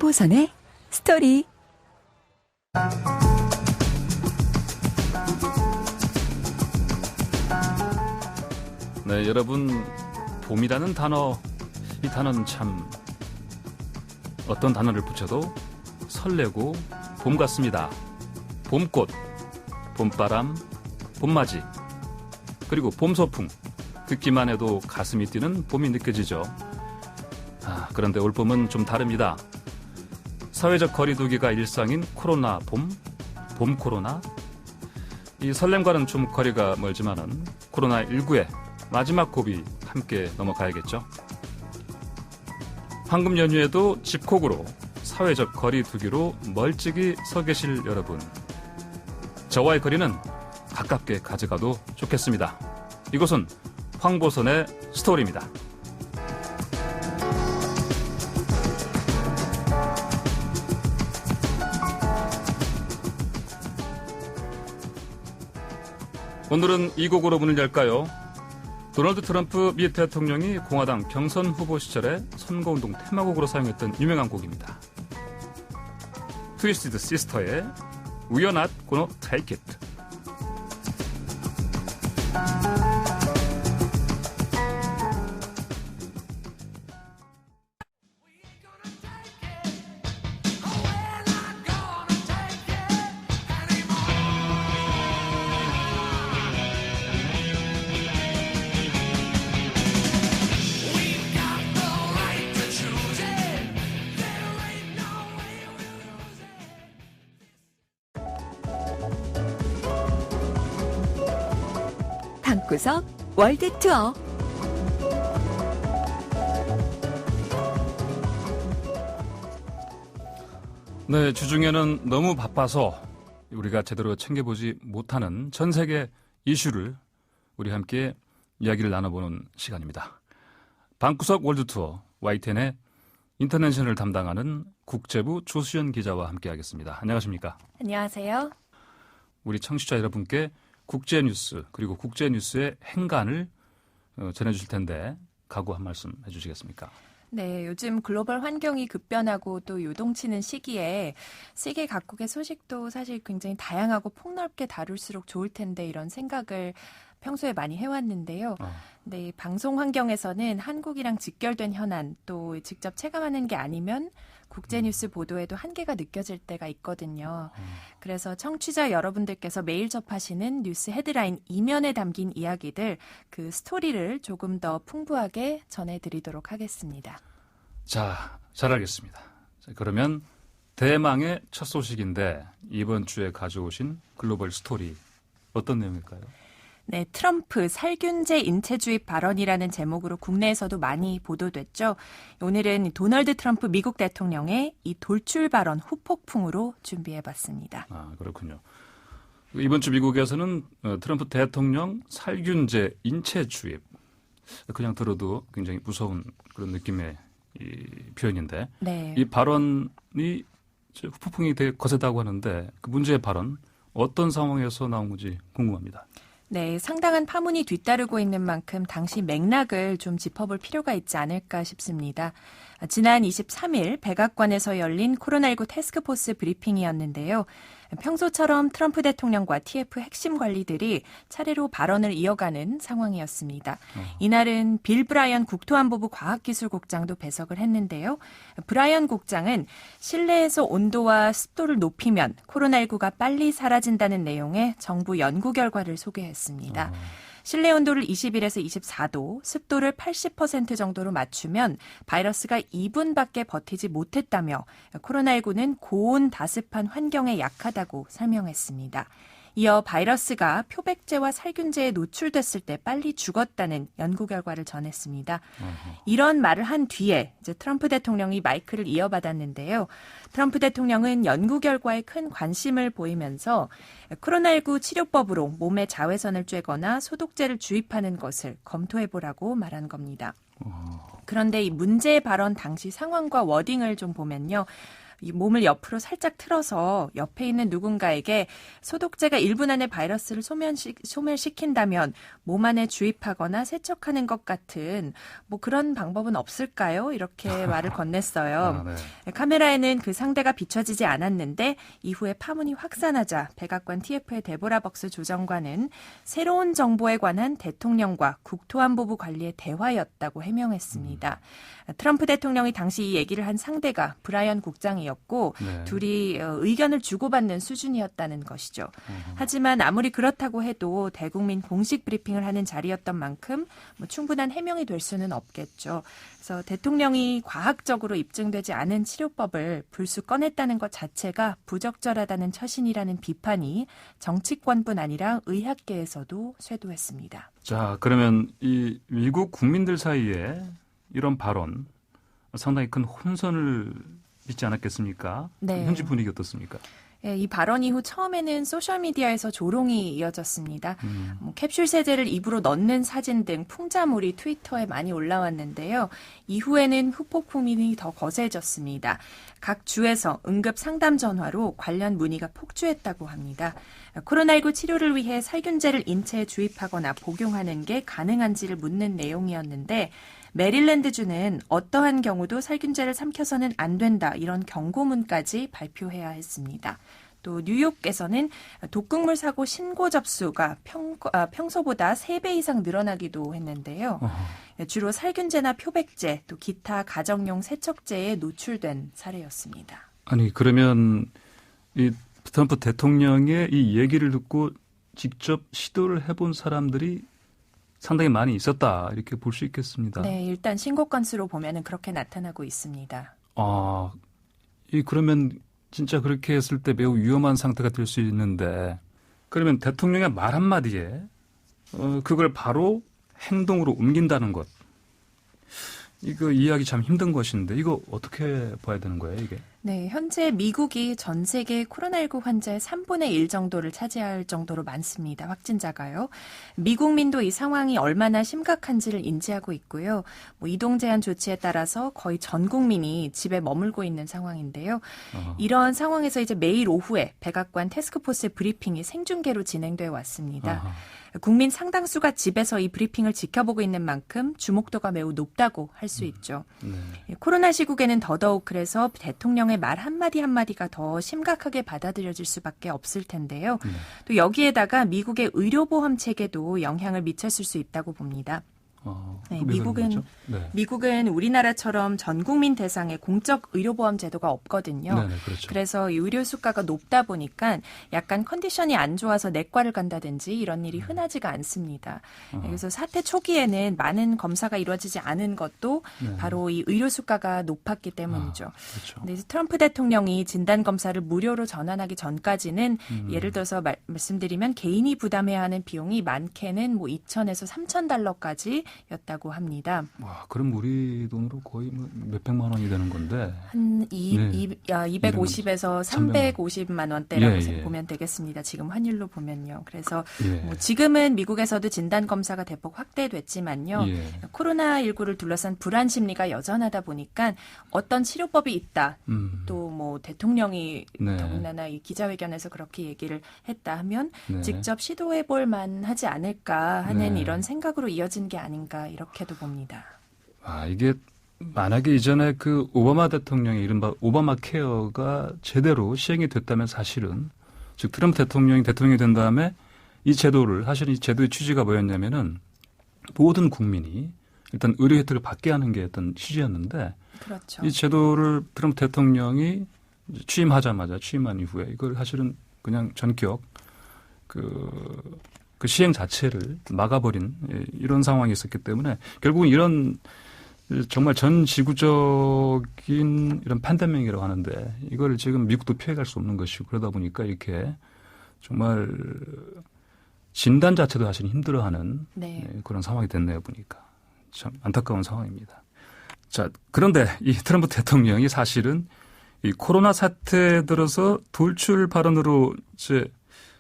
황보선의 스토리. 네, 여러분, 봄이라는 단어, 이 단어는 참 어떤 단어를 붙여도 설레고 봄 같습니다. 봄꽃, 봄바람, 봄맞이, 그리고 봄소풍, 듣기만 해도 가슴이 뛰는 봄이 느껴지죠. 그런데 올 봄은 좀 다릅니다. 사회적 거리두기가 일상인 코로나 봄 코로나. 이 설렘과는 좀 거리가 멀지만은 코로나19의 마지막 고비 함께 넘어가야겠죠. 황금 연휴에도 집콕으로 사회적 거리두기로 멀찍이 서 계실 여러분, 저와의 거리는 가깝게 가져가도 좋겠습니다. 이곳은 황보선의 스토리입니다. 오늘은 이 곡으로 문을 열까요? 도널드 트럼프 미 대통령이 공화당 경선 후보 시절에 선거운동 테마곡으로 사용했던 유명한 곡입니다. 트위스티드 시스터의 We're Not Gonna Take It. 방구석 월드 투어. 네, 주중에는 너무 바빠서 우리가 제대로 챙겨보지 못하는 전 세계 이슈를 우리 함께 이야기를 나눠보는 시간입니다. 방구석 월드 투어 YTN의 인터내셔널을 담당하는 국제부 조수연 기자와 함께하겠습니다. 안녕하십니까? 안녕하세요. 우리 청취자 여러분께 국제뉴스 그리고 국제뉴스의 행간을 전해주실 텐데 각오 한 말씀 해주시겠습니까? 네, 요즘 글로벌 환경이 급변하고 또 요동치는 시기에 세계 각국의 소식도 사실 굉장히 다양하고 폭넓게 다룰수록 좋을 텐데 이런 생각을 평소에 많이 해왔는데요. 네, 방송 환경에서는 한국이랑 직결된 현안 또 직접 체감하는 게 아니면 국제뉴스 보도에도 한계가 느껴질 때가 있거든요. 그래서 청취자 여러분들께서 매일 접하시는 뉴스 헤드라인 이면에 담긴 이야기들, 그 스토리를 조금 더 풍부하게 전해드리도록 하겠습니다. 자, 잘 알겠습니다. 자, 그러면 대망의 첫 소식인데 이번 주에 가져오신 글로벌 스토리 어떤 내용일까요? 네, 트럼프 살균제 인체 주입 발언이라는 제목으로 국내에서도 많이 보도됐죠. 오늘은 도널드 트럼프 미국 대통령의 이 돌출 발언 후폭풍으로 준비해봤습니다. 그렇군요. 이번 주 미국에서는 트럼프 대통령 살균제 인체 주입. 그냥 들어도 굉장히 무서운 그런 느낌의 이 표현인데 네. 이 발언이 후폭풍이 되게 거세다고 하는데 그 문제의 발언 어떤 상황에서 나온 건지 궁금합니다. 네, 상당한 파문이 뒤따르고 있는 만큼 당시 맥락을 좀 짚어볼 필요가 있지 않을까 싶습니다. 지난 23일 백악관에서 열린 코로나19 태스크포스 브리핑이었는데요. 평소처럼 트럼프 대통령과 TF 핵심 관리들이 차례로 발언을 이어가는 상황이었습니다. 이날은 빌 브라이언 국토안보부 과학기술국장도 배석을 했는데요. 브라이언 국장은 실내에서 온도와 습도를 높이면 코로나19가 빨리 사라진다는 내용의 정부 연구 결과를 소개했습니다. 실내 온도를 21에서 24도, 습도를 80% 정도로 맞추면 바이러스가 2분밖에 버티지 못했다며 코로나19는 고온 다습한 환경에 약하다고 설명했습니다. 이어 바이러스가 표백제와 살균제에 노출됐을 때 빨리 죽었다는 연구 결과를 전했습니다. 이런 말을 한 뒤에 이제 트럼프 대통령이 마이크를 이어받았는데요. 트럼프 대통령은 연구 결과에 큰 관심을 보이면서 코로나19 치료법으로 몸에 자외선을 쬐거나 소독제를 주입하는 것을 검토해보라고 말한 겁니다. 그런데 이 문제의 발언 당시 상황과 워딩을 좀 보면요. 이 몸을 옆으로 살짝 틀어서 옆에 있는 누군가에게 소독제가 1분 안에 바이러스를 소멸시킨다면 몸 안에 주입하거나 세척하는 것 같은 뭐 그런 방법은 없을까요? 이렇게 말을 건넸어요. 네. 카메라에는 그 상대가 비춰지지 않았는데 이후에 파문이 확산하자 백악관 TF의 데보라 벅스 조정관은 새로운 정보에 관한 대통령과 국토안보부 관리의 대화였다고 해명했습니다. 트럼프 대통령이 당시 이 얘기를 한 상대가 브라이언 국장이었고 네. 둘이 의견을 주고받는 수준이었다는 것이죠. 하지만 아무리 그렇다고 해도 대국민 공식 브리핑을 하는 자리였던 만큼 뭐 충분한 해명이 될 수는 없겠죠. 그래서 대통령이 과학적으로 입증되지 않은 치료법을 불쑥 꺼냈다는 것 자체가 부적절하다는 처신이라는 비판이 정치권뿐 아니라 의학계에서도 쇄도했습니다. 자, 그러면 이 미국 국민들 사이에 이런 발언 상당히 큰 혼선을 빚지 않았겠습니까? 네. 현지 분위기 어떻습니까? 예, 이 발언 이후 처음에는 소셜미디어에서 조롱이 이어졌습니다. 캡슐 세제를 입으로 넣는 사진 등 풍자물이 트위터에 많이 올라왔는데요. 이후에는 후폭 풍민이 더 거세졌습니다. 각 주에서 응급 상담 전화로 관련 문의가 폭주했다고 합니다. 코로나19 치료를 위해 살균제를 인체에 주입하거나 복용하는 게 가능한지를 묻는 내용이었는데 메릴랜드주는 어떠한 경우도 살균제를 삼켜서는 안 된다 이런 경고문까지 발표해야 했습니다. 또 뉴욕에서는 독극물 사고 신고 접수가 평소보다 3배 이상 늘어나기도 했는데요. 주로 살균제나 표백제, 또 기타 가정용 세척제에 노출된 사례였습니다. 아니 그러면 이 트럼프 대통령의 이 얘기를 듣고 직접 시도를 해본 사람들이 상당히 많이 있었다 이렇게 볼 수 있겠습니다. 네, 일단 신고 건수로 보면은 그렇게 나타나고 있습니다. 그러면 진짜 그렇게 했을 때 매우 위험한 상태가 될 수 있는데 그러면 대통령의 말 한마디에 그걸 바로 행동으로 옮긴다는 것. 이거 이해하기 참 힘든 것인데 이거 어떻게 봐야 되는 거예요, 이게? 네, 현재 미국이 전 세계 코로나19 환자의 3분의 1 정도를 차지할 정도로 많습니다. 확진자가요. 미국민도 이 상황이 얼마나 심각한지를 인지하고 있고요. 뭐 이동 제한 조치에 따라서 거의 전 국민이 집에 머물고 있는 상황인데요. 이런 상황에서 이제 매일 오후에 백악관 태스크포스 브리핑이 생중계로 진행돼 왔습니다. 국민 상당수가 집에서 이 브리핑을 지켜보고 있는 만큼 주목도가 매우 높다고 할 수 있죠. 네. 코로나 시국에는 더더욱 그래서 대통령의 말 한마디 한마디가 더 심각하게 받아들여질 수밖에 없을 텐데요. 또 여기에다가 미국의 의료보험 체계도 영향을 미쳤을 수 있다고 봅니다. 네, 미국은 우리나라처럼 전 국민 대상의 공적 의료보험 제도가 없거든요. 네네, 그렇죠. 그래서 이 의료 수가가 높다 보니까 약간 컨디션이 안 좋아서 내과를 간다든지 이런 일이 흔하지가 않습니다. 그래서 사태 초기에는 많은 검사가 이루어지지 않은 것도 바로 이 의료 수가가 높았기 때문이죠. 그렇죠. 근데 트럼프 대통령이 진단 검사를 무료로 전환하기 전까지는 예를 들어서 말씀드리면 개인이 부담해야 하는 비용이 많게는 뭐 2,000에서 3,000달러까지 였다고 합니다. 와, 그럼 우리 돈으로 거의 몇백만 원이 되는 건데. 한 250에서 350만 원대라고 보면 되겠습니다. 지금 환율로 보면요. 그래서 뭐 지금은 미국에서도 진단 검사가 대폭 확대됐지만요. 코로나19를 둘러싼 불안 심리가 여전하다 보니까 어떤 치료법이 있다. 또 뭐 대통령이 더군다나 이 기자회견에서 그렇게 얘기를 했다 하면 직접 시도해 볼 만하지 않을까 하는 이런 생각으로 이어진 게 아닌가 이렇게도 봅니다. 이게 만약에 이전에 그 오바마 대통령의 이른바 오바마 케어가 제대로 시행이 됐다면 사실은 즉 트럼프 대통령이 된 다음에 이 제도를 사실은 이 제도의 취지가 뭐였냐면은 모든 국민이 일단 의료 혜택을 받게 하는 게 어떤 취지였는데 그렇죠. 이 제도를 트럼프 대통령이 취임한 이후에 이걸 사실은 그냥 전격 그 시행 자체를 막아버린 이런 상황이 있었기 때문에 결국은 이런 정말 전 지구적인 이런 팬데믹이라고 하는데 이걸 지금 미국도 피해갈 수 없는 것이고 그러다 보니까 이렇게 정말 진단 자체도 사실 힘들어하는 그런 상황이 됐네요 보니까 참 안타까운 상황입니다. 자, 그런데 이 트럼프 대통령이 사실은 이 코로나 사태 들어서 돌출 발언으로 이제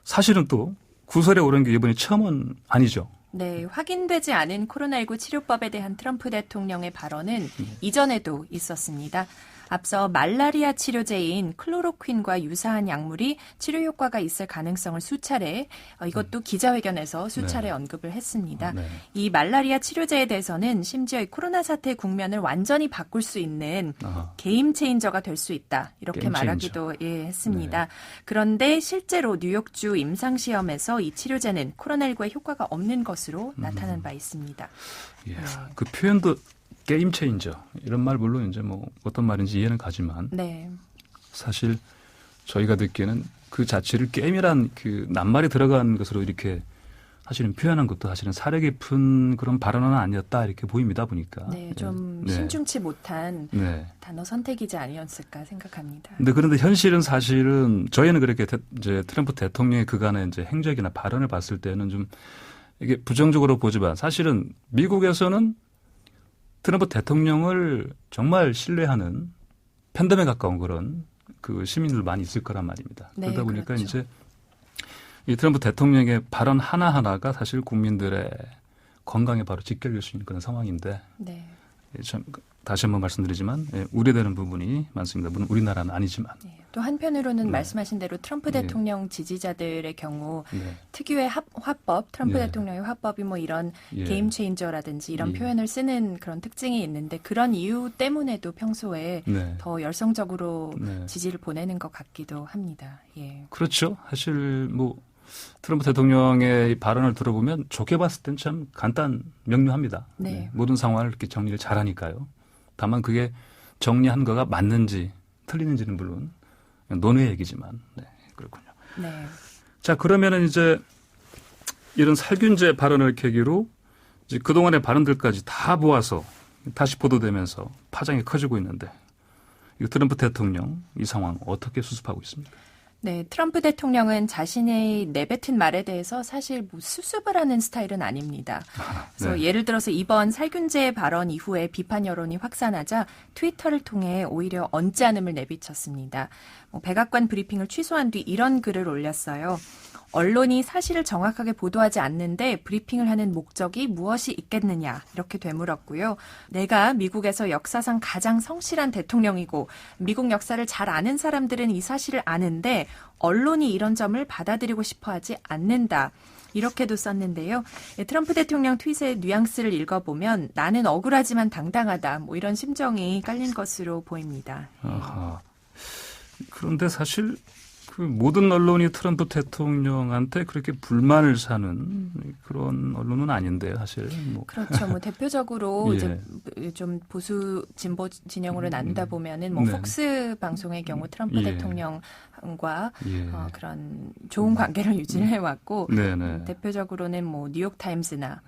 사실은 또 구설에 오른 게 이번이 처음은 아니죠. 네, 확인되지 않은 코로나19 치료법에 대한 트럼프 대통령의 발언은 이전에도 있었습니다. 앞서 말라리아 치료제인 클로로퀸과 유사한 약물이 치료 효과가 있을 가능성을 수차례 이것도 기자회견에서 수차례 네. 언급을 했습니다. 네. 이 말라리아 치료제에 대해서는 심지어 이 코로나 사태의 국면을 완전히 바꿀 수 있는 아하. 게임 체인저가 될 수 있다. 이렇게 게임 말하기도 했습니다. 그런데 실제로 뉴욕주 임상시험에서 이 치료제는 코로나19에 효과가 없는 것으로 나타난 바 있습니다. 예. 그 표현도 게임 체인저 이런 말 물론 이제 뭐 어떤 말인지 이해는 가지만 네. 사실 저희가 듣기에는 그 자체를 게임이란 그 낱말이 들어간 것으로 이렇게 사실은 표현한 것도 사실은 사려 깊은 그런 발언은 아니었다 이렇게 보입니다 보니까. 네, 좀 네. 신중치 못한 네. 단어 선택이지 아니었을까 생각합니다. 그런데 현실은 사실은 저희는 그렇게 이제 트럼프 대통령의 그간의 이제 행적이나 발언을 봤을 때는 좀 이게 부정적으로 보지만 사실은 미국에서는 트럼프 대통령을 정말 신뢰하는 팬덤에 가까운 그런 그 시민들 많이 있을 거란 말입니다. 네, 그러다 보니까 그렇죠. 이제 이 트럼프 대통령의 발언 하나하나가 사실 국민들의 건강에 바로 직결될 수 있는 그런 상황인데 네. 참 다시 한번 말씀드리지만 우려되는 부분이 많습니다. 물론 우리나라는 아니지만. 네. 또 한편으로는 네. 말씀하신 대로 트럼프 네. 대통령 지지자들의 경우 네. 특유의 화법, 트럼프 네. 대통령의 화법이 뭐 이런 예. 게임 체인저라든지 이런 예. 표현을 쓰는 그런 특징이 있는데 그런 이유 때문에도 평소에 네. 더 열성적으로 네. 지지를 보내는 것 같기도 합니다. 예. 그렇죠. 사실 뭐 트럼프 대통령의 발언을 들어보면 좋게 봤을 땐 참 간단 명료합니다. 네. 모든 상황을 이렇게 정리를 잘하니까요. 다만 그게 정리한 거가 맞는지 틀리는지는 물론 논의의 얘기지만 그렇군요. 네. 자, 그러면은 이제 이런 살균제 발언을 계기로 이제 그동안의 발언들까지 다 모아서 다시 보도되면서 파장이 커지고 있는데 이 트럼프 대통령 이 상황 어떻게 수습하고 있습니까? 네, 트럼프 대통령은 자신의 내뱉은 말에 대해서 사실 뭐 수습을 하는 스타일은 아닙니다. 그래서 네. 예를 들어서 이번 살균제 발언 이후에 비판 여론이 확산하자 트위터를 통해 오히려 언짢음을 내비쳤습니다. 백악관 브리핑을 취소한 뒤 이런 글을 올렸어요. 언론이 사실을 정확하게 보도하지 않는데 브리핑을 하는 목적이 무엇이 있겠느냐 이렇게 되물었고요. 내가 미국에서 역사상 가장 성실한 대통령이고 미국 역사를 잘 아는 사람들은 이 사실을 아는데 언론이 이런 점을 받아들이고 싶어하지 않는다. 이렇게도 썼는데요. 트럼프 대통령 트윗의 뉘앙스를 읽어보면 나는 억울하지만 당당하다. 뭐 이런 심정이 깔린 것으로 보입니다. 아하. 그런데 사실 그 모든 언론이 트럼프 대통령한테 그렇게 불만을 사는 그런 언론은 아닌데 사실. 뭐. 그렇죠. 뭐 대표적으로 예. 이제 좀 보수 진보 진영으로 나누다 보면은 뭐 네. 폭스 방송의 경우 트럼프 예. 대통령과 예. 그런 좋은 관계를 유지를 해왔고 네네. 대표적으로는 뭐 뉴욕 타임스나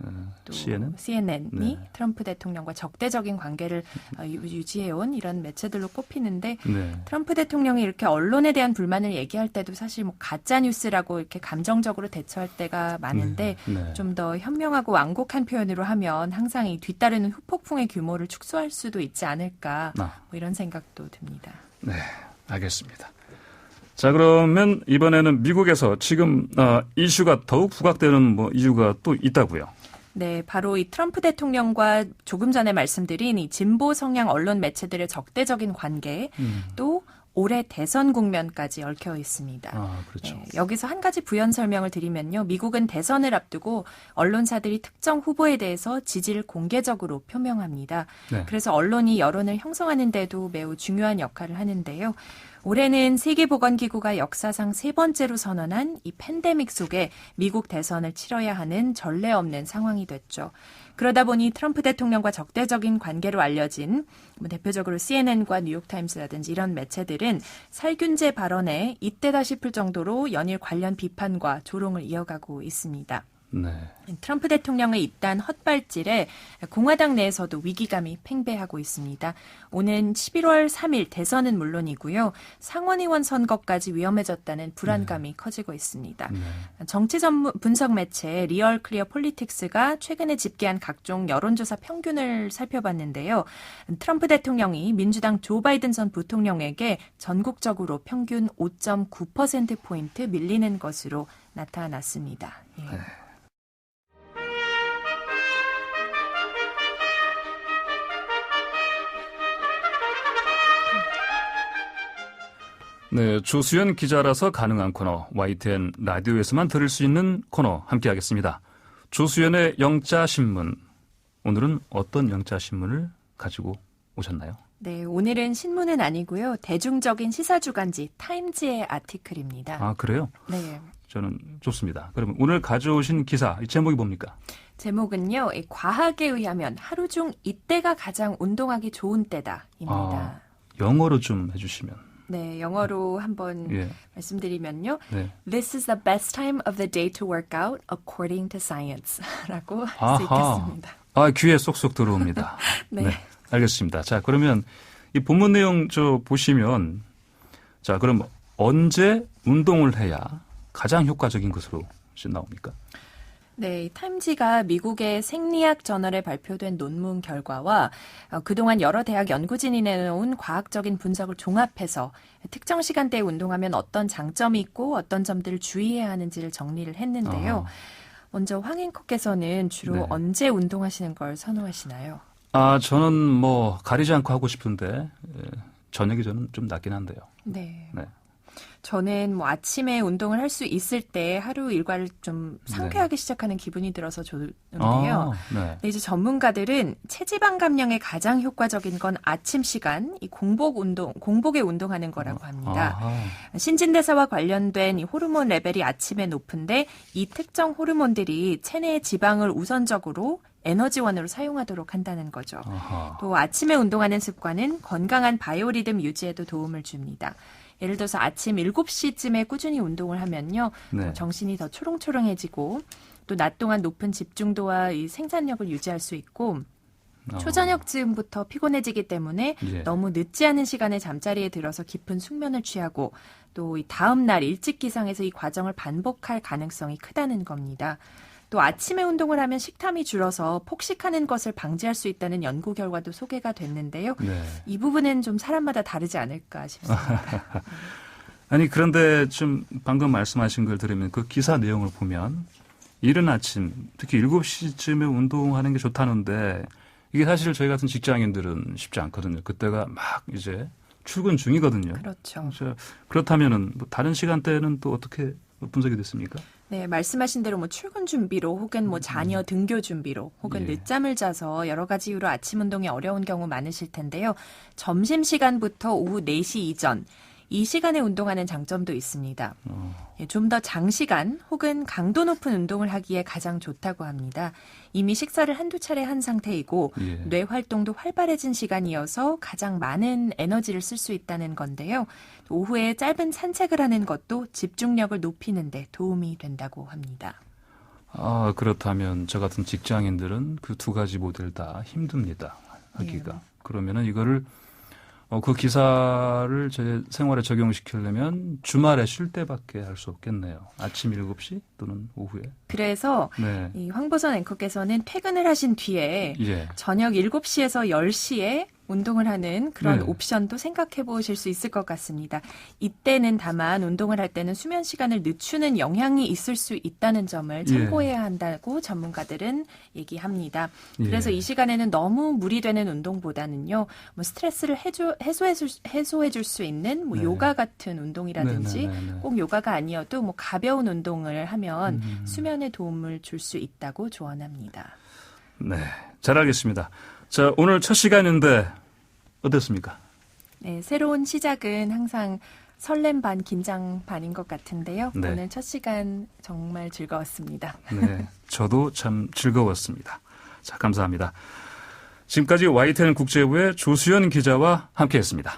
또 CNN? CNN이 네. 트럼프 대통령과 적대적인 관계를 유지해온 이런 매체들로 꼽히는데 네. 트럼프 대통령이 이렇게 언론에 대한 불만을 얘기할 때도 사실 뭐 가짜 뉴스라고 이렇게 감정적으로 대처할 때가 많은데 네. 좀 더 현명하고 완곡한 표현으로 하면 항상 이 뒤따르는 후폭풍의 규모를 축소할 수도 있지 않을까 뭐 이런 생각도 듭니다. 네, 알겠습니다. 자, 그러면 이번에는 미국에서 지금 이슈가 더욱 부각되는 뭐 이유가 또 있다고요. 네, 바로 이 트럼프 대통령과 조금 전에 말씀드린 이 진보 성향 언론 매체들의 적대적인 관계 또 올해 대선 국면까지 얽혀 있습니다. 아, 그렇죠. 네, 여기서 한 가지 부연 설명을 드리면요. 미국은 대선을 앞두고 언론사들이 특정 후보에 대해서 지지를 공개적으로 표명합니다. 네. 그래서 언론이 여론을 형성하는 데도 매우 중요한 역할을 하는데요. 올해는 세계보건기구가 역사상 세 번째로 선언한 이 팬데믹 속에 미국 대선을 치러야 하는 전례 없는 상황이 됐죠. 그러다 보니 트럼프 대통령과 적대적인 관계로 알려진 대표적으로 CNN과 뉴욕타임스라든지 이런 매체들은 살균제 발언에 이때다 싶을 정도로 연일 관련 비판과 조롱을 이어가고 있습니다. 네. 트럼프 대통령의 이딴 헛발질에 공화당 내에서도 위기감이 팽배하고 있습니다. 오는 11월 3일 대선은 물론이고요. 상원의원 선거까지 위험해졌다는 불안감이 커지고 있습니다. 정치 전문 분석 매체 리얼 클리어 폴리틱스가 최근에 집계한 각종 여론조사 평균을 살펴봤는데요. 트럼프 대통령이 민주당 조 바이든 전 부통령에게 전국적으로 평균 5.9%포인트 밀리는 것으로 나타났습니다. 예. 네. 네, 조수연 기자라서 가능한 코너, YTN 라디오에서만 들을 수 있는 코너 함께하겠습니다. 조수연의 영자신문. 오늘은 어떤 영자신문을 가지고 오셨나요? 네, 오늘은 신문은 아니고요. 대중적인 시사주간지 타임지의 아티클입니다. 아, 그래요? 네. 저는 좋습니다. 그러면 오늘 가져오신 기사, 이 제목이 뭡니까? 제목은요. 이 과학에 의하면 하루 중 이때가 가장 운동하기 좋은 때다입니다. 영어로 좀 해주시면. 네, 영어로 한번 예. 말씀드리면요. 네. This is the best time of the day to work out according to science. 라고 할 수 아하. 있겠습니다. 아, 귀에 쏙쏙 들어옵니다. 네. 알겠습니다. 자, 그러면 이 본문 내용 보시면, 자, 그럼 언제 운동을 해야 가장 효과적인 것으로 나옵니까? 네, 타임지가 미국의 생리학 저널에 발표된 논문 결과와 그동안 여러 대학 연구진이 내놓은 과학적인 분석을 종합해서 특정 시간대에 운동하면 어떤 장점이 있고 어떤 점들을 주의해야 하는지를 정리를 했는데요. 먼저 황 앵커께서는 주로 네. 언제 운동하시는 걸 선호하시나요? 아, 저는 뭐 가리지 않고 하고 싶은데 저녁이 저는 좀 낫긴 한데요. 네. 네. 저는 뭐 아침에 운동을 할 수 있을 때 하루 일과를 좀 상쾌하게 시작하는 기분이 들어서 좋은데요. 네. 근데 이제 전문가들은 체지방 감량에 가장 효과적인 건 아침 시간, 이 공복에 운동하는 거라고 합니다. 신진대사와 관련된 이 호르몬 레벨이 아침에 높은데 이 특정 호르몬들이 체내의 지방을 우선적으로 에너지원으로 사용하도록 한다는 거죠. 아하. 또 아침에 운동하는 습관은 건강한 바이오리듬 유지에도 도움을 줍니다. 예를 들어서 아침 7시쯤에 꾸준히 운동을 하면요. 네. 정신이 더 초롱초롱해지고 또 낮 동안 높은 집중도와 이 생산력을 유지할 수 있고 초저녁쯤부터 피곤해지기 때문에 예. 너무 늦지 않은 시간에 잠자리에 들어서 깊은 숙면을 취하고 또 이 다음 날 일찍 기상해서 이 과정을 반복할 가능성이 크다는 겁니다. 또 아침에 운동을 하면 식탐이 줄어서 폭식하는 것을 방지할 수 있다는 연구 결과도 소개가 됐는데요. 네. 이 부분은 좀 사람마다 다르지 않을까 싶습니다. 아니, 그런데 좀 방금 말씀하신 걸 들으면 그 기사 내용을 보면 이른 아침, 특히 7시쯤에 운동하는 게 좋다는데 이게 사실 저희 같은 직장인들은 쉽지 않거든요. 그때가 막 이제 출근 중이거든요. 그렇죠. 그렇다면은 뭐 다른 시간대는 또 어떻게 분석이 됐습니까? 네, 말씀하신 대로 뭐 출근 준비로 혹은 뭐 자녀 등교 준비로 혹은 예. 늦잠을 자서 여러 가지 이유로 아침 운동이 어려운 경우 많으실 텐데요. 점심 시간부터 오후 4시 이전 이 시간에 운동하는 장점도 있습니다. 좀 더 장시간 혹은 강도 높은 운동을 하기에 가장 좋다고 합니다. 이미 식사를 한두 차례 한 상태이고 예. 뇌 활동도 활발해진 시간이어서 가장 많은 에너지를 쓸 수 있다는 건데요. 오후에 짧은 산책을 하는 것도 집중력을 높이는 데 도움이 된다고 합니다. 아, 그렇다면 저 같은 직장인들은 그 두 가지 모델 다 힘듭니다. 하기가. 예. 그러면은 이거를 그 기사를 제 생활에 적용시키려면 주말에 쉴 때밖에 할 수 없겠네요. 아침 7시 또는 오후에. 그래서 네. 이 황보선 앵커께서는 퇴근을 하신 뒤에 예. 저녁 7시에서 10시에 운동을 하는 그런 네. 옵션도 생각해 보실 수 있을 것 같습니다. 이때는 다만 운동을 할 때는 수면 시간을 늦추는 영향이 있을 수 있다는 점을 참고해야 한다고 전문가들은 얘기합니다. 그래서 예. 이 시간에는 너무 무리되는 운동보다는요. 뭐 스트레스를 해소해 줄 수 있는 뭐 네. 요가 같은 운동이라든지 네. 꼭 요가가 아니어도 뭐 가벼운 운동을 하면 수면에 도움을 줄 수 있다고 조언합니다. 네. 잘 알겠습니다. 자, 오늘 첫 시간인데 어땠습니까? 네, 새로운 시작은 항상 설렘 반, 긴장 반인 것 같은데요. 네. 오늘 첫 시간 정말 즐거웠습니다. 네. 저도 참 즐거웠습니다. 자, 감사합니다. 지금까지 YTN 국제부의 조수연 기자와 함께했습니다.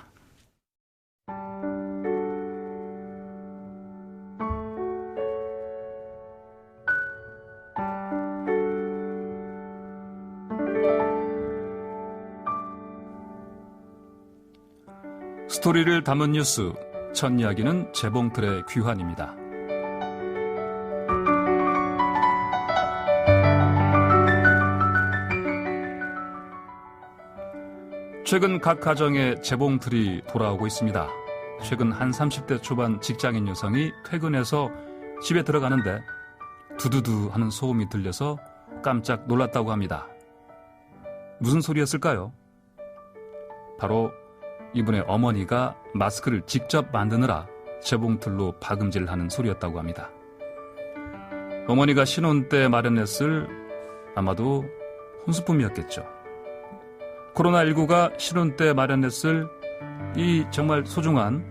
스토리를 담은 뉴스, 첫 이야기는 재봉틀의 귀환입니다. 최근 각 가정에 재봉틀이 돌아오고 있습니다. 최근 한 30대 초반 직장인 여성이 퇴근해서 집에 들어가는데 두두두 하는 소음이 들려서 깜짝 놀랐다고 합니다. 무슨 소리였을까요? 바로 이분의 어머니가 마스크를 직접 만드느라 재봉틀로 박음질하는 소리였다고 합니다. 어머니가 신혼 때 마련했을 아마도 혼수품이었겠죠. 코로나19가 신혼 때 마련했을 이 정말 소중한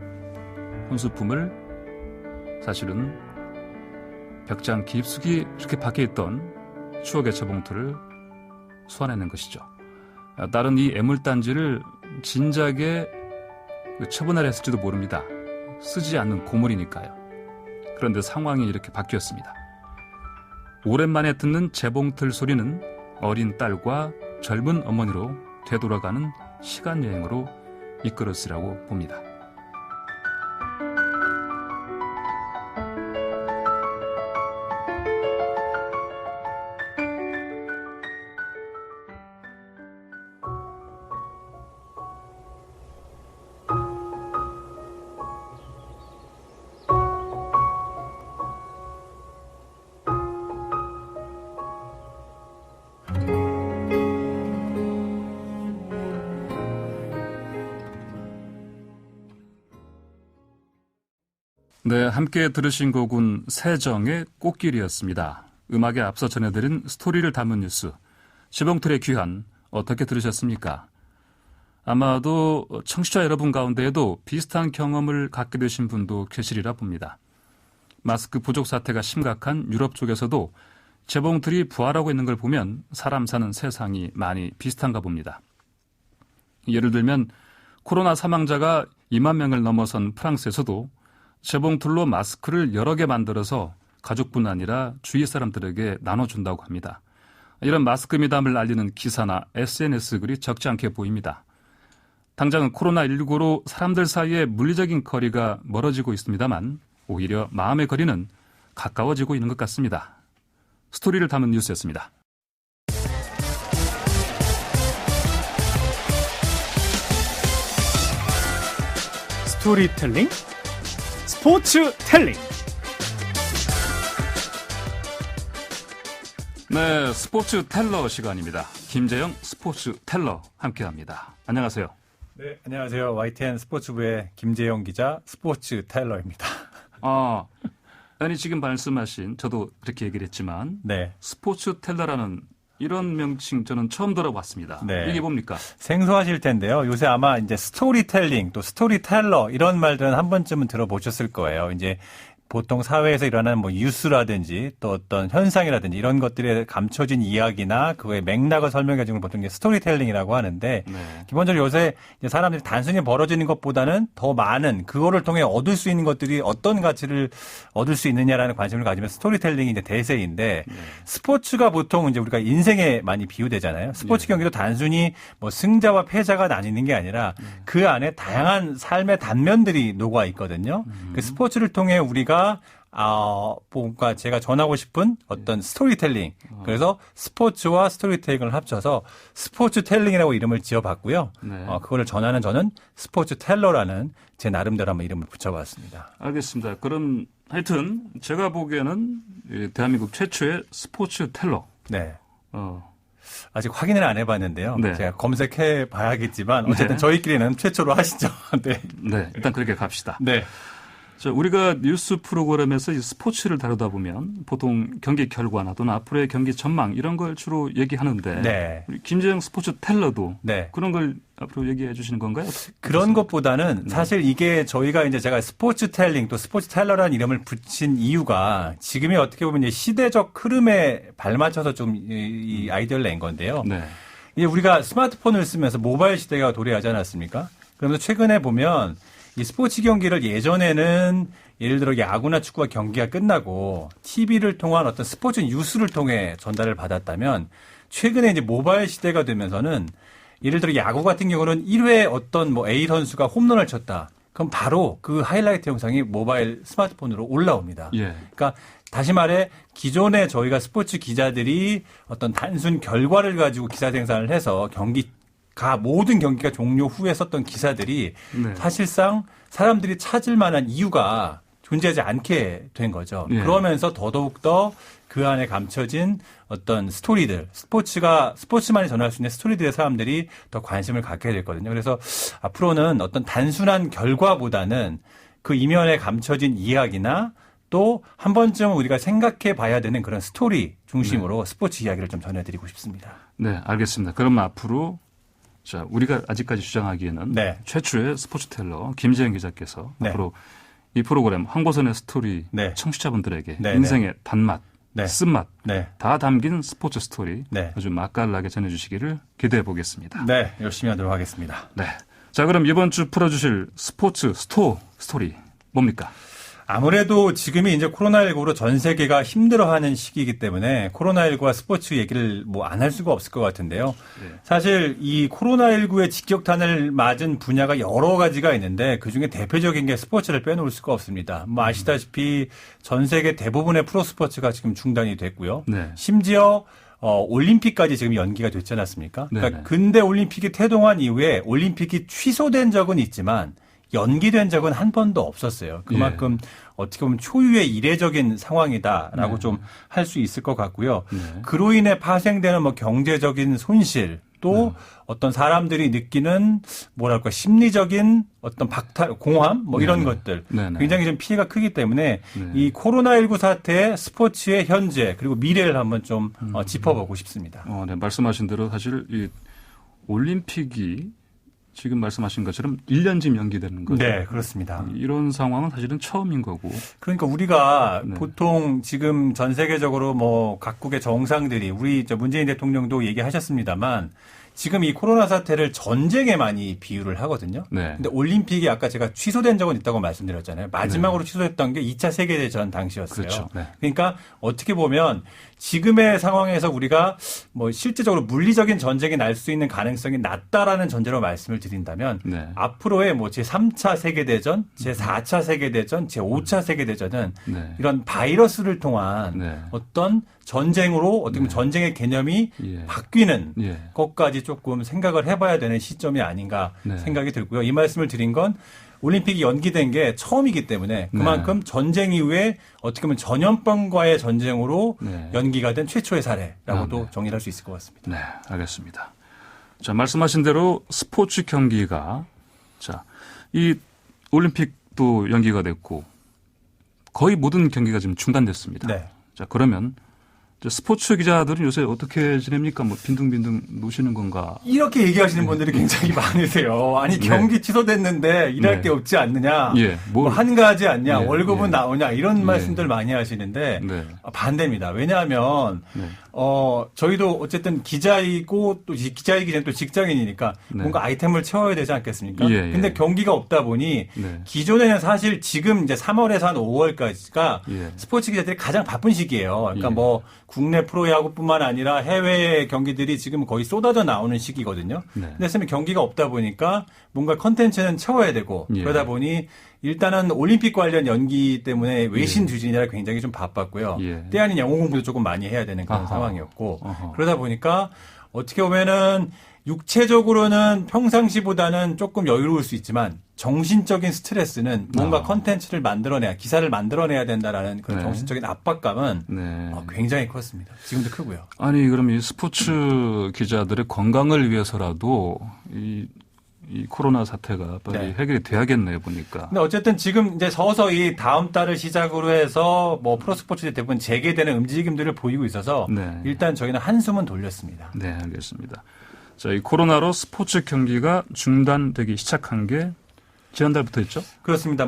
혼수품을 사실은 벽장 깊숙이 이렇게 박혀있던 추억의 재봉틀을 소환해낸 것이죠. 딸은 이 애물단지를 진작에 처분을 했을지도 모릅니다. 쓰지 않는 고물이니까요. 그런데 상황이 이렇게 바뀌었습니다. 오랜만에 듣는 재봉틀 소리는 어린 딸과 젊은 어머니로 되돌아가는 시간여행으로 이끌었으라고 봅니다. 네, 함께 들으신 곡은 세정의 꽃길이었습니다. 음악에 앞서 전해드린 스토리를 담은 뉴스, 재봉틀의 귀한 어떻게 들으셨습니까? 아마도 청취자 여러분 가운데에도 비슷한 경험을 갖게 되신 분도 계시리라 봅니다. 마스크 부족 사태가 심각한 유럽 쪽에서도 재봉틀이 부활하고 있는 걸 보면 사람 사는 세상이 많이 비슷한가 봅니다. 예를 들면 코로나 사망자가 2만 명을 넘어선 프랑스에서도 재봉틀로 마스크를 여러 개 만들어서 가족뿐 아니라 주위 사람들에게 나눠준다고 합니다. 이런 마스크 미담을 알리는 기사나 SNS 글이 적지 않게 보입니다. 당장은 코로나19로 사람들 사이에 물리적인 거리가 멀어지고 있습니다만 오히려 마음의 거리는 가까워지고 있는 것 같습니다. 스토리를 담은 뉴스였습니다. 스토리텔링, 스포츠텔링. 네, 스포츠 텔러 시간입니다. 김재영 스포츠 텔러 함께합니다. 안녕하세요. 네, 안녕하세요. YTN 스포츠부의 김재영 기자, 스포츠 텔러입니다. 아니 지금 말씀하신 저도 그렇게 얘기를 했지만 네. 스포츠 텔러라는 이런 명칭 저는 처음 들어봤습니다. 네. 이게 뭡니까? 생소하실 텐데요. 요새 아마 이제 스토리텔링 또 스토리텔러 이런 말들은 한 번쯤은 들어보셨을 거예요. 이제 보통 사회에서 일어나는 뭐 뉴스라든지 또 어떤 현상이라든지 이런 것들에 감춰진 이야기나 그거의 맥락을 설명해 주는 걸 보통 이제 스토리텔링이라고 하는데 네. 기본적으로 요새 이제 사람들이 단순히 벌어지는 것보다는 더 많은 그거를 통해 얻을 수 있는 것들이 어떤 가치를 얻을 수 있느냐라는 관심을 가지면 스토리텔링이 이제 대세인데 네. 스포츠가 보통 이제 우리가 인생에 많이 비유되잖아요. 스포츠 경기도 단순히 뭐 승자와 패자가 나뉘는 게 아니라 그 안에 다양한 삶의 단면들이 녹아 있거든요. 그 스포츠를 통해 우리가 뭔가 제가 전하고 싶은 어떤 스토리텔링. 그래서 스포츠와 스토리텔링을 합쳐서 스포츠텔링이라고 이름을 지어봤고요. 네. 그거를 전하는 저는 스포츠텔러라는 제 나름대로 한번 이름을 붙여봤습니다. 알겠습니다. 그럼 하여튼 제가 보기에는 대한민국 최초의 스포츠 텔러. 네. 아직 확인을 안 해봤는데요. 네. 제가 검색해 봐야겠지만 어쨌든 네. 저희끼리는 최초로 하시죠. 네. 네, 일단 그렇게 갑시다. 네. 자, 우리가 뉴스 프로그램에서 이 스포츠를 다루다 보면 보통 경기 결과나 또는 앞으로의 경기 전망 이런 걸 주로 얘기하는데 네. 우리 김재영 스포츠 텔러도 네. 그런 걸 앞으로 얘기해 주시는 건가요? 그런 것보다는 사실 이게 저희가 이제 제가 스포츠텔링 또 스포츠텔러라는 이름을 붙인 이유가 지금이 어떻게 보면 이제 시대적 흐름에 발맞춰서 좀 이 아이디어를 낸 건데요. 네. 이제 우리가 스마트폰을 쓰면서 모바일 시대가 도래하지 않았습니까? 그러면서 최근에 보면 이 스포츠 경기를 예전에는 예를 들어 야구나 축구가 경기가 끝나고 TV를 통한 어떤 스포츠 뉴스를 통해 전달을 받았다면 최근에 이제 모바일 시대가 되면서는 예를 들어 야구 같은 경우는 1회 어떤 뭐 A 선수가 홈런을 쳤다. 그럼 바로 그 하이라이트 영상이 모바일 스마트폰으로 올라옵니다. 예. 그러니까 다시 말해 기존에 저희가 스포츠 기자들이 어떤 단순 결과를 가지고 기사 생산을 해서 모든 경기가 종료 후에 썼던 기사들이 네. 사실상 사람들이 찾을 만한 이유가 존재하지 않게 된 거죠. 예. 그러면서 더더욱더 그 안에 감춰진 어떤 스토리들, 스포츠만이 전할 수 있는 스토리들의 사람들이 더 관심을 갖게 됐거든요. 그래서 앞으로는 어떤 단순한 결과보다는 그 이면에 감춰진 이야기나 또 한 번쯤 우리가 생각해 봐야 되는 그런 스토리 중심으로 스포츠 이야기를 좀 전해드리고 싶습니다. 네, 알겠습니다. 그럼 앞으로 자, 우리가 아직까지 주장하기에는 네. 최초의 스포츠 텔러 김재현 기자께서 네. 앞으로 이 프로그램 황보선의 스토리 네. 청취자분들에게 네, 인생의 단맛, 네. 쓴맛 네. 다 담긴 스포츠 스토리 네. 아주 맛깔나게 전해주시기를 기대해 보겠습니다. 네, 열심히 하도록 하겠습니다. 네. 자, 그럼 이번 주 풀어주실 스포츠 스토리 뭡니까? 아무래도 지금이 이제 코로나19로 전 세계가 힘들어하는 시기이기 때문에 코로나19와 스포츠 얘기를 뭐 안 할 수가 없을 것 같은데요. 네. 사실 이 코로나19의 직격탄을 맞은 분야가 여러 가지가 있는데 그중에 대표적인 게 스포츠를 빼놓을 수가 없습니다. 뭐 아시다시피 전 세계 대부분의 프로스포츠가 지금 중단이 됐고요. 네. 심지어 올림픽까지 지금 연기가 됐지 않았습니까? 네네. 그러니까 근대 올림픽이 태동한 이후에 올림픽이 취소된 적은 있지만 연기된 적은 한 번도 없었어요. 그만큼 어떻게 보면 초유의 이례적인 상황이다라고 네. 좀 할 수 있을 것 같고요. 네. 그로 인해 파생되는 뭐 경제적인 손실 또 어떤 사람들이 느끼는 뭐랄까 심리적인 어떤 박탈, 공허함 뭐 이런 네네. 것들 네네. 굉장히 좀 피해가 크기 때문에 네. 이 코로나19 사태의 스포츠의 현재 그리고 미래를 한번 좀 짚어보고 싶습니다. 네, 말씀하신 대로 사실 이 올림픽이 지금 말씀하신 것처럼 1년쯤 연기되는 거죠. 네, 그렇습니다. 이런 상황은 사실은 처음인 거고. 그러니까 우리가 네. 보통 지금 전 세계적으로 뭐 각국의 정상들이 우리 문재인 대통령도 얘기하셨습니다만 지금 이 코로나 사태를 전쟁에 많이 비유를 하거든요. 네. 근데 올림픽이 아까 제가 취소된 적은 있다고 말씀드렸잖아요. 마지막으로 취소했던 게 2차 세계대전 당시였어요. 그렇죠. 네. 그러니까 어떻게 보면 지금의 상황에서 우리가 뭐 실제적으로 물리적인 전쟁이 날 수 있는 가능성이 낮다라는 전제로 말씀을 드린다면 네. 앞으로의 뭐 제3차 세계대전, 제4차 세계대전, 제5차 세계대전은 네. 이런 바이러스를 통한 네. 어떤 전쟁으로 어떻게 보면 전쟁의 개념이 예. 바뀌는 예. 것까지 조금 생각을 해봐야 되는 시점이 아닌가 네. 생각이 들고요. 이 말씀을 드린 건 올림픽이 연기된 게 처음이기 때문에 그만큼 전쟁 이후에 어떻게 보면 전염병과의 전쟁으로 네. 연기가 된 최초의 사례라고도 네. 정의할 수 있을 것 같습니다. 네, 알겠습니다. 자, 말씀하신 대로 스포츠 경기가 자, 이 올림픽도 연기가 됐고 거의 모든 경기가 지금 중단됐습니다. 네. 자, 그러면 스포츠 기자들은 요새 어떻게 지냅니까? 뭐 빈둥빈둥 노시는 건가? 이렇게 얘기하시는 분들이 굉장히 많으세요. 아니 네. 경기 취소됐는데 일할 네. 게 없지 않느냐? 예, 뭐 한가하지 않냐? 예, 월급은 예. 나오냐? 이런 예. 말씀들 많이 하시는데 네. 반대입니다. 왜냐하면 네. 저희도 어쨌든 기자이고 또 기자이기 전에 또 직장인이니까 네. 뭔가 아이템을 채워야 되지 않겠습니까? 예, 예. 근데 경기가 없다 보니 네. 기존에는 사실 지금 이제 3월에서 한 5월까지가 예. 스포츠 기자들이 가장 바쁜 시기예요. 그러니까 예. 뭐 국내 프로야구뿐만 아니라 해외 경기들이 지금 거의 쏟아져 나오는 시기거든요. 네. 근데 경기가 없다 보니까 뭔가 컨텐츠는 채워야 되고 예. 그러다 보니 일단은 올림픽 관련 연기 때문에 외신 주진이라 굉장히 좀 바빴고요. 예. 때 아닌 영어 공부도 조금 많이 해야 되는 그런 아하. 상황이었고 어허. 그러다 보니까 어떻게 보면은 육체적으로는 평상시보다는 조금 여유로울 수 있지만 정신적인 스트레스는 뭔가 컨텐츠를 만들어내야 기사를 만들어내야 된다라는 그런 네. 정신적인 압박감은 네. 굉장히 컸습니다. 지금도 크고요. 아니, 그럼 이 스포츠 기자들의 건강을 위해서라도 이 코로나 사태가 빨리 네. 해결이 돼야겠네요, 보니까. 근데 어쨌든 지금 이제 서서히 다음 달을 시작으로 해서 뭐 프로스포츠들이 대부분 재개되는 움직임들을 보이고 있어서 네. 일단 저희는 한숨은 돌렸습니다. 네, 알겠습니다. 자, 이 코로나로 스포츠 경기가 중단되기 시작한 게 지난달부터였죠? 그렇습니다.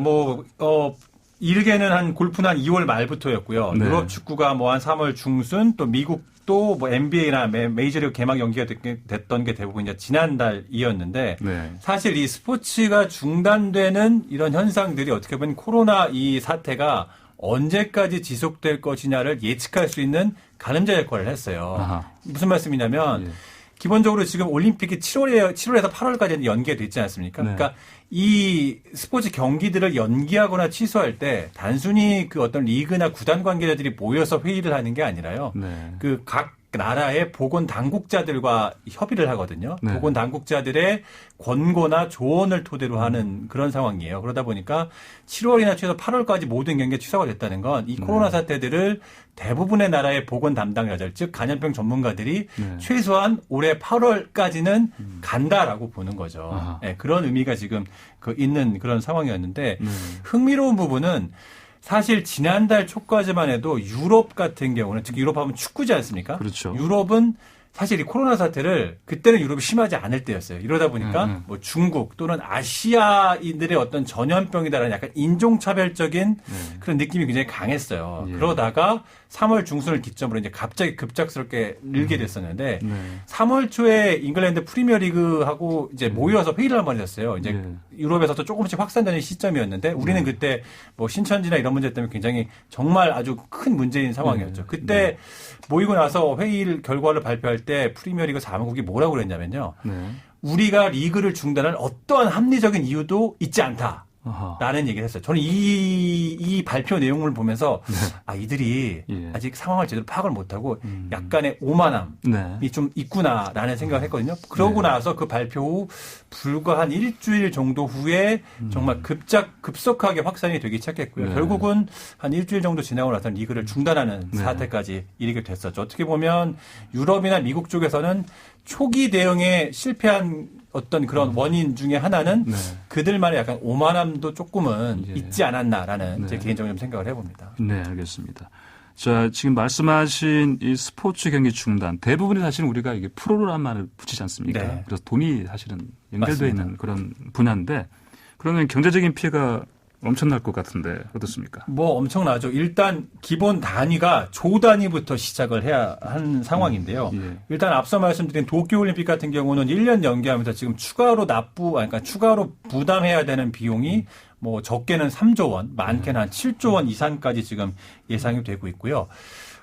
이르게는 한 골프는 한 2월 말부터였고요. 네. 유럽 축구가 뭐 한 3월 중순 또 미국도 뭐 NBA나 메이저리그 개막 연기가 됐던 게 대부분 이제 지난달이었는데 네. 사실 이 스포츠가 중단되는 이런 현상들이 어떻게 보면 코로나 이 사태가 언제까지 지속될 것이냐를 예측할 수 있는 가늠자 역할을 했어요. 아하. 무슨 말씀이냐면 예. 기본적으로 지금 올림픽이 7월에서 8월까지 연기가 됐지 않습니까? 네. 그러니까 이 스포츠 경기들을 연기하거나 취소할 때 단순히 그 어떤 리그나 구단 관계자들이 모여서 회의를 하는 게 아니라요. 네. 그 각 나라의 보건 당국자들과 협의를 하거든요. 네. 보건 당국자들의 권고나 조언을 토대로 하는 그런 상황이에요. 그러다 보니까 7월이나 최소 8월까지 모든 경기가 취소가 됐다는 건 이 코로나 사태들을 대부분의 나라의 보건 담당자들, 즉 감염병 전문가들이 네. 최소한 올해 8월까지는 간다라고 보는 거죠. 아하. 네, 그런 의미가 지금 있는 그런 상황이었는데 네. 흥미로운 부분은 사실 지난달 초까지만 해도 유럽 같은 경우는 특히 유럽 하면 축구지 않습니까? 그렇죠. 유럽은 사실 이 코로나 사태를 그때는 유럽이 심하지 않을 때였어요. 이러다 보니까 뭐 중국 또는 아시아인들의 어떤 전염병이다라는 약간 인종차별적인 그런 느낌이 굉장히 강했어요. 예. 그러다가 3월 중순을 기점으로 이제 갑자기 급작스럽게 늘게 됐었는데 네. 3월 초에 잉글랜드 프리미어리그하고 이제 모여서 회의를 한번 했었어요. 이제 유럽에서도 조금씩 확산되는 시점이었는데 우리는 그때 뭐 신천지나 이런 문제 때문에 굉장히 정말 아주 큰 문제인 상황이었죠. 그때 모이고 나서 회의 결과를 발표할 때 프리미어리그 사무국이 뭐라고 그랬냐면요. 네. 우리가 리그를 중단할 어떠한 합리적인 이유도 있지 않다. 아하. 라는 얘기를 했어요. 저는 이 발표 내용을 보면서 이들이 예. 아직 상황을 제대로 파악을 못하고 약간의 오만함이 네. 좀 있구나라는 생각을 했거든요. 그러고 나서 그 발표 후 불과 한 일주일 정도 후에 정말 급속하게 확산이 되기 시작했고요. 네. 결국은 한 일주일 정도 지나고 나서는 리그를 중단하는 네. 사태까지 이르게 됐었죠. 어떻게 보면 유럽이나 미국 쪽에서는 초기 대응에 실패한 어떤 그런 원인 중에 하나는 네. 그들만의 약간 오만함도 조금은 예. 있지 않았나라는 네. 제 개인적으로 좀 생각을 해봅니다. 네, 알겠습니다. 자, 지금 말씀하신 이 스포츠 경기 중단 대부분이 사실은 우리가 이게 프로란 말을 붙이지 않습니까? 네. 그래서 돈이 사실은 연결되어 맞습니다. 있는 그런 분야인데 그러면 경제적인 피해가 엄청날 것 같은데 어떻습니까? 뭐 엄청나죠. 일단 기본 단위가 조 단위부터 시작을 해야 한 상황인데요. 예. 일단 앞서 말씀드린 도쿄올림픽 같은 경우는 1년 연기하면서 지금 추가로 그러니까 추가로 부담해야 되는 비용이 뭐 적게는 3조 원, 많게는 한 7조 원 이상까지 지금 예상이 되고 있고요.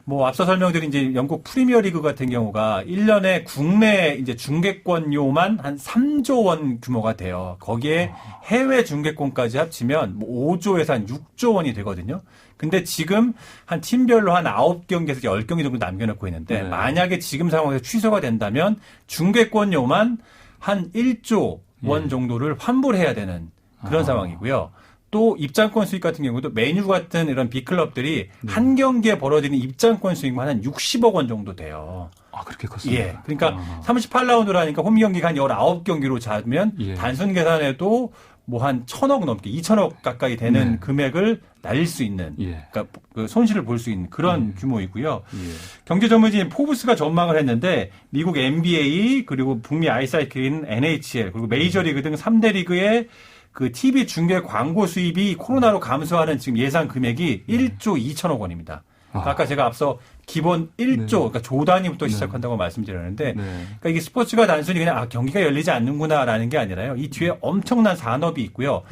뭐 앞서 설명드린 이제 영국 프리미어리그 같은 경우가 1년에 국내 이제 중계권료만 한 3조 원 규모가 돼요. 거기에 해외 중계권까지 합치면 뭐 5조에서 한 6조 원이 되거든요. 근데 지금 한 팀별로 한 9경기에서 10경기 정도 남겨놓고 있는데 네. 만약에 지금 상황에서 취소가 된다면 중계권료만 한 1조 원 정도를 환불해야 되는 그런 상황이고요. 또 입장권 수익 같은 경우도 메뉴 같은 이런 빅클럽들이 한 경기에 벌어지는 입장권 수익만 한 60억 원 정도 돼요. 아, 그렇게 컸습니다. 예. 그러니까 38라운드로 하니까 홈 경기가 한 19경기로 잡으면 예. 단순 계산해도 뭐 한 1,000억 넘게 2,000억 가까이 되는 네. 금액을 날릴 수 있는 예. 그러니까 그 손실을 볼 수 있는 그런 규모이고요. 예. 경제 전문지인 포브스가 전망을 했는데 미국 NBA 그리고 북미 아이스하키인 NHL 그리고 메이저리그 등 3대 리그의 그 TV 중계 광고 수입이 코로나로 감소하는 지금 예상 금액이 1조 2천억 원입니다. 그러니까 아까 제가 앞서 기본 1조, 그러니까 조 단위부터 시작한다고 말씀드렸는데, 그러니까 이게 스포츠가 단순히 그냥 경기가 열리지 않는구나라는 게 아니라요. 이 뒤에 엄청난 산업이 있고요.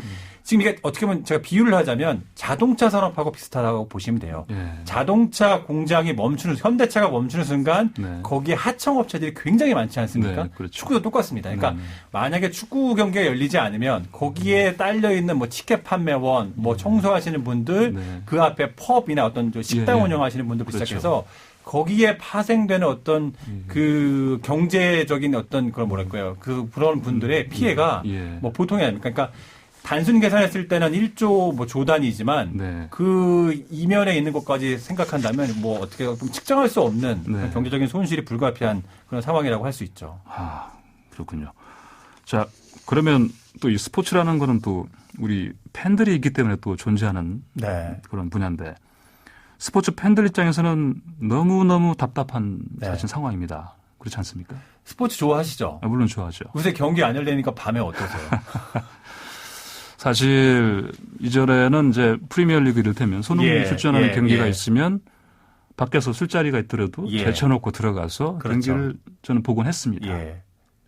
지금 이게 어떻게 보면 제가 비유를 하자면 자동차 산업하고 비슷하다고 보시면 돼요. 예. 자동차 공장이 현대차가 멈추는 순간 네. 거기에 하청업체들이 굉장히 많지 않습니까? 네, 그렇죠. 축구도 똑같습니다. 그러니까 만약에 축구 경기가 열리지 않으면 거기에 딸려 있는 뭐 티켓 판매원, 뭐 청소하시는 분들, 네. 그 앞에 펍이나 어떤 식당 예, 예. 운영하시는 분들부터 그렇죠. 시작해서 거기에 파생되는 어떤 그 경제적인 어떤 그런 뭐랄까요? 그런 분들의 피해가 예. 뭐 보통이 아닙니까? 그러니까 단순히 계산했을 때는 1조 뭐 조단위지만 네. 그 이면에 있는 것까지 생각한다면 뭐 어떻게 좀 측정할 수 없는 네. 그런 경제적인 손실이 불가피한 그런 상황이라고 할 수 있죠. 아, 그렇군요. 자, 그러면 또 이 스포츠라는 거는 또 우리 팬들이 있기 때문에 또 존재하는 네. 그런 분야인데 스포츠 팬들 입장에서는 너무너무 답답한 네. 사실 상황입니다. 그렇지 않습니까? 스포츠 좋아하시죠? 아, 물론 좋아하죠. 요새 경기 안 열리니까 밤에 어떠세요? 사실 이전에는 이제 프리미어리그 이를테면 손흥민이 예, 출전하는 예, 경기가 예. 있으면 밖에서 술자리가 있더라도 예. 제쳐놓고 들어가서 그렇죠. 경기를 저는 보곤 했습니다. 예.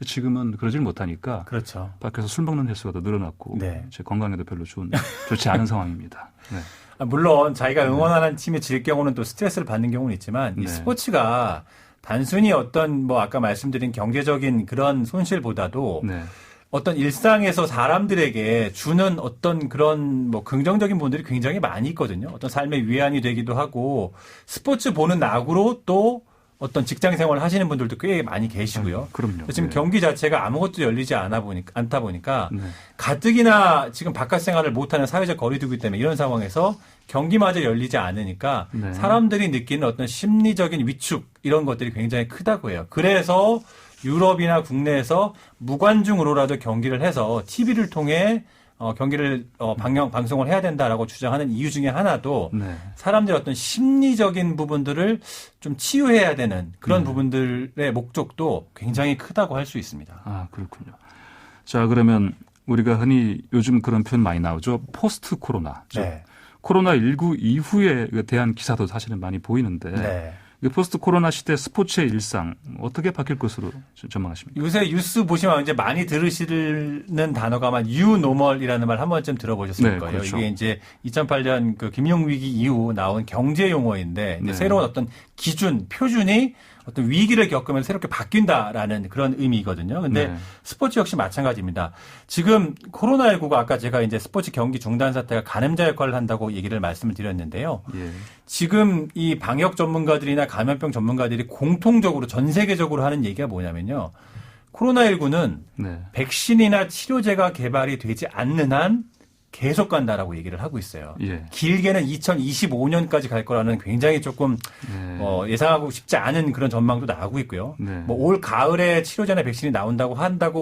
지금은 그러질 못하니까 그렇죠. 밖에서 술 먹는 횟수가 더 늘어났고 네. 제 건강에도 별로 좋지 않은 상황입니다. 네. 물론 자기가 응원하는 팀이 질 경우는 또 스트레스를 받는 경우는 있지만 이 네. 스포츠가 단순히 어떤 뭐 아까 말씀드린 경제적인 그런 손실보다도 네. 어떤 일상에서 사람들에게 주는 어떤 그런 뭐 긍정적인 분들이 굉장히 많이 있거든요. 어떤 삶의 위안이 되기도 하고 스포츠 보는 낙으로 또 어떤 직장 생활을 하시는 분들도 꽤 많이 계시고요. 그럼요. 지금 네. 경기 자체가 아무것도 열리지 않다 보니까 네. 가뜩이나 지금 바깥 생활을 못하는 사회적 거리두기 때문에 이런 상황에서 경기마저 열리지 않으니까 네. 사람들이 느끼는 어떤 심리적인 위축 이런 것들이 굉장히 크다고 해요. 그래서 유럽이나 국내에서 무관중으로라도 경기를 해서 TV를 통해 경기를 방송을 해야 된다라고 주장하는 이유 중에 하나도 네. 사람들의 어떤 심리적인 부분들을 좀 치유해야 되는 그런 부분들의 목적도 굉장히 크다고 할 수 있습니다. 아, 그렇군요. 자, 그러면 우리가 흔히 요즘 그런 표현 많이 나오죠. 포스트 코로나. 즉 네. 코로나19 이후에 대한 기사도 사실은 많이 보이는데 네. 이 포스트 코로나 시대 스포츠의 일상 어떻게 바뀔 것으로 전망하십니까? 요새 뉴스 보시면 이제 많이 들으시는 단어가 아마 뉴노멀이라는 말 한 번쯤 들어보셨을 네, 거예요. 그렇죠. 이게 이제 2008년 그 김용위기 이후 나온 경제 용어인데 이제 네. 새로운 어떤 기준, 표준이 어떤 위기를 겪으면 새롭게 바뀐다라는 그런 의미거든요. 근데 네. 스포츠 역시 마찬가지입니다. 지금 코로나19가 아까 제가 이제 스포츠 경기 중단 사태가 가늠자 역할을 한다고 얘기를 말씀을 드렸는데요. 예. 지금 이 방역 전문가들이나 감염병 전문가들이 공통적으로 전 세계적으로 하는 얘기가 뭐냐면요. 코로나19는 네. 백신이나 치료제가 개발이 되지 않는 한 계속 간다라고 얘기를 하고 있어요. 예. 길게는 2025년까지 갈 거라는 굉장히 조금 네. 예상하고 싶지 않은 그런 전망도 나오고 있고요. 네. 뭐 올 가을에 치료제나 백신이 나온다고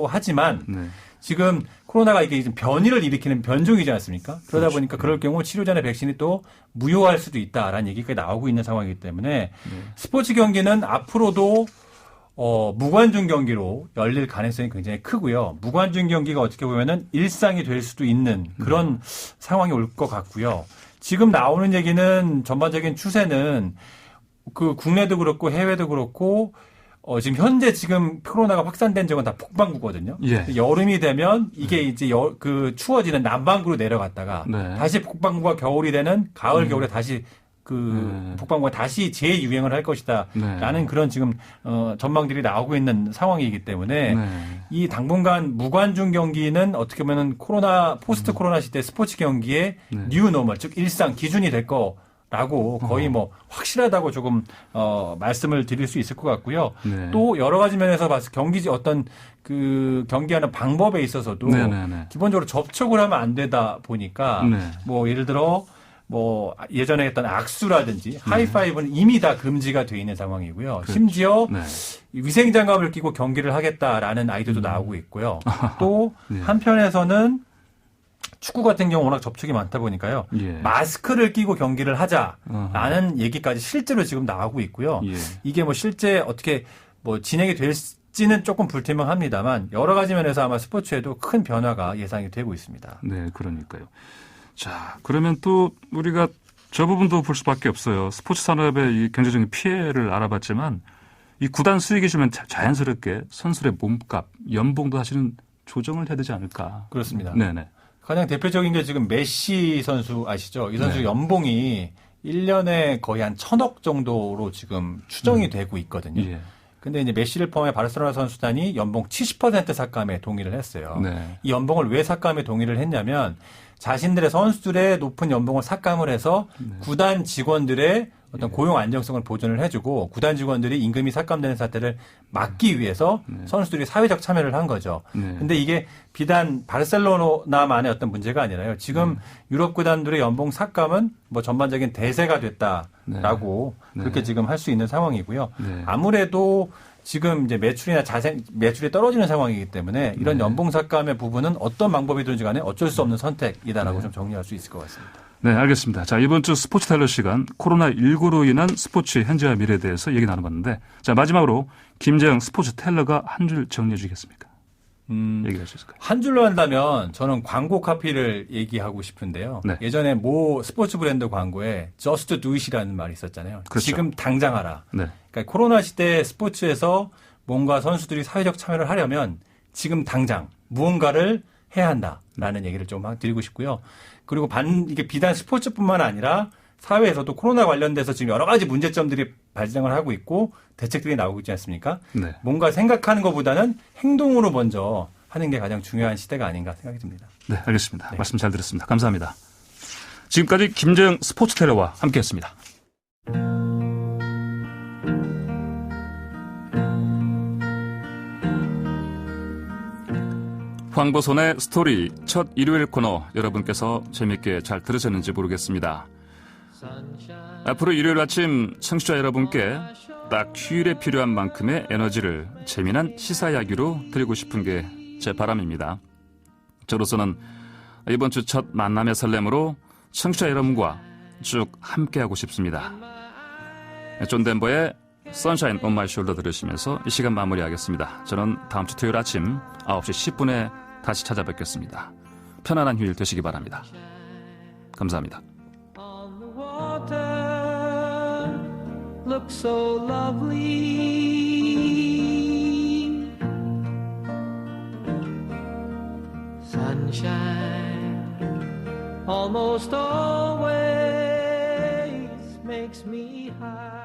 하지만 네. 지금 코로나가 이게 좀 변이를 일으키는 변종이지 않습니까? 그러다 그렇죠. 보니까 그럴 경우 치료제나 백신이 또 무효할 수도 있다라는 얘기가 나오고 있는 상황이기 때문에 네. 스포츠 경기는 앞으로도 무관중 경기로 열릴 가능성이 굉장히 크고요. 무관중 경기가 어떻게 보면은 일상이 될 수도 있는 그런 상황이 올 것 같고요. 지금 나오는 얘기는 전반적인 추세는 그 국내도 그렇고 해외도 그렇고 지금 현재 지금 코로나가 확산된 지역은 다 북반구거든요. 예. 여름이 되면 이게 이제 그 추워지는 남반구로 내려갔다가 네. 다시 북반구가 겨울이 되는 가을 겨울에 다시 북반구가 다시 재유행을 할 것이다라는 네. 그런 지금 전망들이 나오고 있는 상황이기 때문에 네. 이 당분간 무관중 경기는 어떻게 보면 포스트 코로나 시대 스포츠 경기의 네. 뉴노멀 즉 일상 기준이 될 거라고 거의 뭐 확실하다고 조금 말씀을 드릴 수 있을 것 같고요. 네. 또 여러 가지 면에서 봐서 어떤 그 경기하는 방법에 있어서도 네, 네, 네. 기본적으로 접촉을 하면 안 되다 보니까 네. 뭐 예를 들어 뭐 예전에 했던 악수라든지 하이파이브는 이미 다 금지가 돼 있는 상황이고요. 심지어 네. 위생장갑을 끼고 경기를 하겠다라는 아이디어도 나오고 있고요. 또 네. 한편에서는 축구 같은 경우 워낙 접촉이 많다 보니까요. 예. 마스크를 끼고 경기를 하자라는 얘기까지 실제로 지금 나오고 있고요. 예. 이게 뭐 실제 어떻게 뭐 진행이 될지는 조금 불투명합니다만 여러 가지 면에서 아마 스포츠에도 큰 변화가 예상이 되고 있습니다. 네, 그러니까요. 자, 그러면 또 우리가 저 부분도 볼 수밖에 없어요. 스포츠 산업의 이 경제적인 피해를 알아봤지만 이 구단 수익이 주면 자연스럽게 선수의 몸값, 연봉도 사실은 조정을 해야 되지 않을까. 그렇습니다. 네네. 가장 대표적인 게 지금 메시 선수 아시죠? 이 선수 네. 연봉이 1년에 거의 한 1,000억 정도로 지금 추정이 되고 있거든요. 예. 근데 이제 메시를 포함해 바르셀로나 선수단이 연봉 70% 삭감에 동의를 했어요. 네. 이 연봉을 왜 삭감에 동의를 했냐면 자신들의 선수들의 높은 연봉을 삭감을 해서 구단 직원들의 어떤 고용 안정성을 보존을 해주고 구단 직원들이 임금이 삭감되는 사태를 막기 위해서 선수들이 사회적 참여를 한 거죠. 네. 근데 이게 비단 바르셀로나만의 어떤 문제가 아니라요. 지금 유럽 구단들의 연봉 삭감은 뭐 전반적인 대세가 됐다라고 네. 그렇게 지금 할 수 있는 상황이고요. 네. 아무래도 지금 이제 매출이 떨어지는 상황이기 때문에 이런 연봉 삭감의 부분은 어떤 방법이든지 간에 어쩔 수 없는 선택이다라고 좀 정리할 수 있을 것 같습니다. 네, 알겠습니다. 자, 이번 주 스포츠 텔러 시간 코로나19로 인한 스포츠의 현재와 미래에 대해서 얘기 나눠봤는데 자, 마지막으로 김재영 스포츠 텔러가 한 줄 정리해 주시겠습니까? 얘기할 수 있을까요? 한 줄로 한다면 저는 광고 카피를 얘기하고 싶은데요. 네. 예전에 모 스포츠 브랜드 광고에 Just Do It이라는 말이 있었잖아요. 그렇죠. 지금 당장 하라. 네. 그러니까 코로나 시대 스포츠에서 뭔가 선수들이 사회적 참여를 하려면 지금 당장 무언가를 해야 한다라는 얘기를 좀 드리고 싶고요. 그리고 이게 비단 스포츠뿐만 아니라 사회에서도 코로나 관련돼서 지금 여러 가지 문제점들이 발생을 하고 있고 대책들이 나오고 있지 않습니까? 네. 뭔가 생각하는 것보다는 행동으로 먼저 하는 게 가장 중요한 시대가 아닌가 생각이 듭니다. 네, 알겠습니다. 말씀 잘 들었습니다. 감사합니다. 지금까지 김재영 스포츠 텔러와 함께했습니다. 황보손의 스토리 첫 일요일 코너 여러분께서 재밌게 잘 들으셨는지 모르겠습니다. 앞으로 일요일 아침 청취자 여러분께 딱 휴일에 필요한 만큼의 에너지를 재미난 시사 이야기로 드리고 싶은 게 제 바람입니다. 저로서는 이번 주 첫 만남의 설렘으로 청취자 여러분과 쭉 함께하고 싶습니다. 존 덴버의 Sunshine on My Shoulder 들으시면서 이 시간 마무리하겠습니다. 저는 다음 주 토요일 아침 9시 10분에 다시 찾아뵙겠습니다. 편안한 휴일 되시기 바랍니다. 감사합니다. Looks so lovely. Sunshine almost always makes me high.